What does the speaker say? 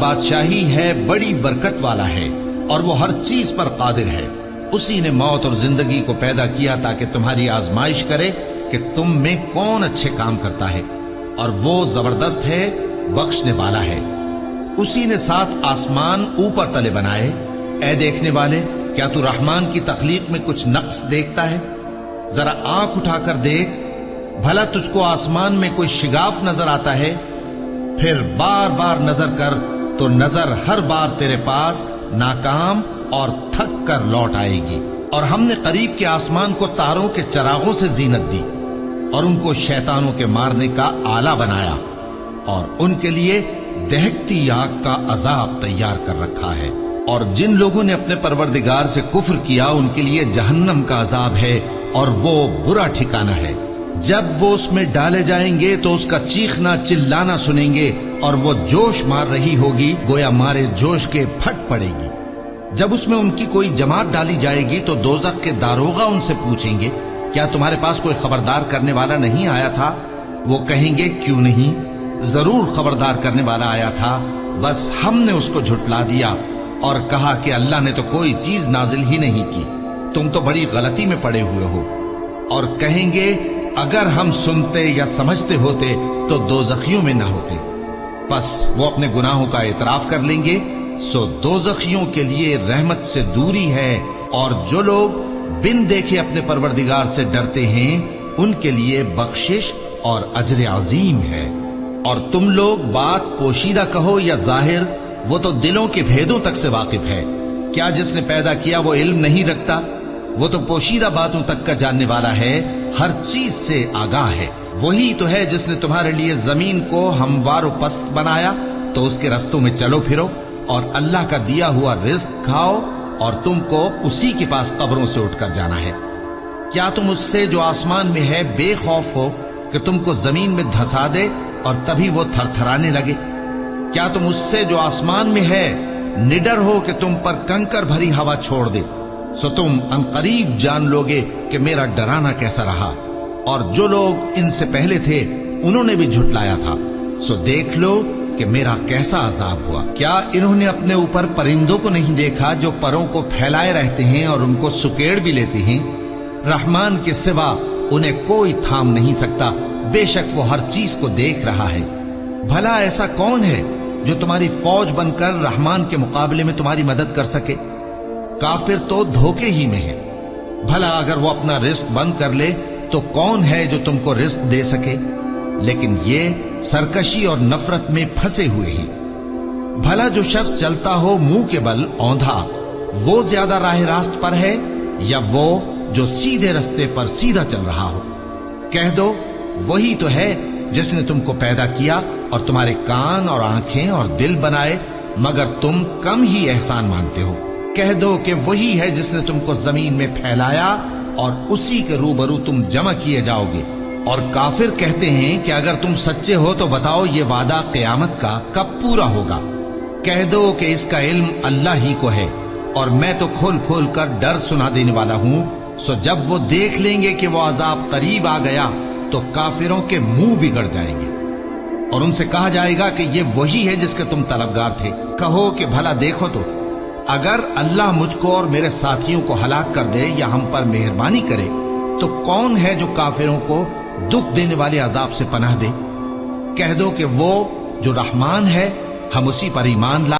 بادشاہی ہے بڑی برکت والا ہے اور وہ ہر چیز پر قادر ہے۔ اسی نے موت اور زندگی کو پیدا کیا تاکہ تمہاری آزمائش کرے کہ تم میں کون اچھے کام کرتا ہے، اور وہ زبردست ہے، بخشنے والا ہے۔ اسی نے 7 آسمان اوپر تلے بنائے۔ اے دیکھنے والے، کیا تو رحمان کی تخلیق میں کچھ نقص دیکھتا ہے؟ ذرا آنکھ اٹھا کر دیکھ، بھلا تجھ کو آسمان میں کوئی شگاف نظر آتا ہے؟ پھر بار بار نظر کر تو نظر ہر بار تیرے پاس ناکام اور تھک کر لوٹ آئے گی۔ اور ہم نے قریب کے آسمان کو تاروں کے چراغوں سے زینت دی اور ان کو شیطانوں کے مارنے کا آلہ بنایا، اور ان کے لیے دہکتی آگ کا عذاب تیار کر رکھا ہے۔ اور جن لوگوں نے اپنے پروردگار سے کفر کیا ان کے لیے جہنم کا عذاب ہے، اور وہ برا ٹھکانہ ہے۔ جب وہ اس میں ڈالے جائیں گے تو اس کا چیخنا چلانا سنیں گے، اور وہ جوش مار رہی ہوگی گویا مارے جوش کے پھٹ پڑے گی۔ جب اس میں ان کی کوئی جماعت ڈالی جائے گی تو دوزخ کے داروغہ ان سے پوچھیں گے، کیا تمہارے پاس کوئی خبردار کرنے والا نہیں آیا تھا؟ وہ کہیں گے، کیوں نہیں، ضرور خبردار کرنے والا آیا تھا، بس ہم نے اس کو جھٹلا دیا اور کہا کہ اللہ نے تو کوئی چیز نازل ہی نہیں کی، تم تو بڑی غلطی میں پڑے ہوئے ہو۔ اور کہیں گے، اگر ہم سنتے یا سمجھتے ہوتے تو دوزخیوں میں نہ ہوتے۔ پس وہ اپنے گناہوں کا اعتراف کر لیں گے، سو دوزخیوں کے لیے رحمت سے دوری ہے، اور جو لوگ بن دیکھے اپنے پروردگار سے ڈرتے ہیں ان کے لیے بخشش اور اجر عظیم ہے۔ اور تم لوگ بات پوشیدہ کہو یا ظاہر، وہ تو دلوں کے بھیدوں تک سے واقف ہے۔ کیا جس نے پیدا کیا وہ علم نہیں رکھتا؟ وہ تو پوشیدہ باتوں تک کا جاننے والا ہے، ہر چیز سے آگاہ ہے۔ وہی تو ہے جس نے تمہارے لیے زمین کو ہموار و پست بنایا، تو اس کے رستوں میں چلو پھرو، اور اللہ کا دیا ہوا رزق کھاؤ، اور تم کو اسی کے پاس قبروں سے اٹھ کر جانا ہے۔ کیا تم اس سے جو آسمان میں ہے بے خوف ہو کہ تم کو زمین میں دھسا دے اور تبھی وہ تھر تھرانے لگے؟ کیا تم اس سے جو آسمان میں ہے نڈر ہو کہ تم پر کنکر بھری ہوا چھوڑ دے؟ سو تم عنقریب جان لوگے کہ میرا ڈرانا کیسا رہا۔ اور جو لوگ ان سے پہلے تھے انہوں نے بھی جھٹلایا تھا، سو دیکھ لو کہ میرا کیسا عذاب ہوا۔ کیا انہوں نے اپنے اوپر پرندوں کو نہیں دیکھا جو پروں کو پھیلائے رہتے ہیں اور ان کو سکیڑ بھی لیتے ہیں؟ رحمان کے سوا انہیں کوئی تھام نہیں سکتا، بے شک وہ ہر چیز کو دیکھ رہا ہے۔ بھلا ایسا کون ہے جو تمہاری فوج بن کر رحمان کے مقابلے میں تمہاری مدد کر سکے؟ کافر تو دھوکے ہی میں ہے۔ بھلا اگر وہ اپنا رزق بند کر لے تو کون ہے جو تم کو رزق دے سکے؟ لیکن یہ سرکشی اور نفرت میں پھنسے ہوئے ہیں۔ بھلا جو شخص چلتا ہو منہ کے بل اوندھا، وہ زیادہ راہ راست پر ہے یا وہ جو سیدھے رستے پر سیدھا چل رہا ہو؟ کہہ دو، وہی تو ہے جس نے تم کو پیدا کیا اور تمہارے کان اور آنکھیں اور دل بنائے، مگر تم کم ہی احسان مانتے ہو۔ کہہ دو کہ وہی ہے جس نے تم کو زمین میں پھیلایا اور اسی کے روبرو تم جمع کیے جاؤ گے۔ اور کافر کہتے ہیں کہ اگر تم سچے ہو تو بتاؤ یہ وعدہ قیامت کا کب پورا ہوگا؟ کہہ دو کہ اس کا علم اللہ ہی کو ہے، اور میں تو کھول کھول کر ڈر سنا دینے والا ہوں۔ سو جب وہ دیکھ لیں گے کہ وہ عذاب قریب آ گیا تو کافروں کے منہ بگڑ جائیں گے، اور ان سے کہا جائے گا کہ یہ وہی ہے جس کے تم طلبگار تھے۔ کہو کہ بھلا دیکھو تو، اگر اللہ مجھ کو اور میرے ساتھیوں کو ہلاک کر دے یا ہم پر مہربانی کرے تو کون ہے جو کافروں کو دکھ دینے والے عذاب سے پناہ دے؟ کہہ دو کہ وہ جو رحمان ہے، ہم اسی پر ایمان لائے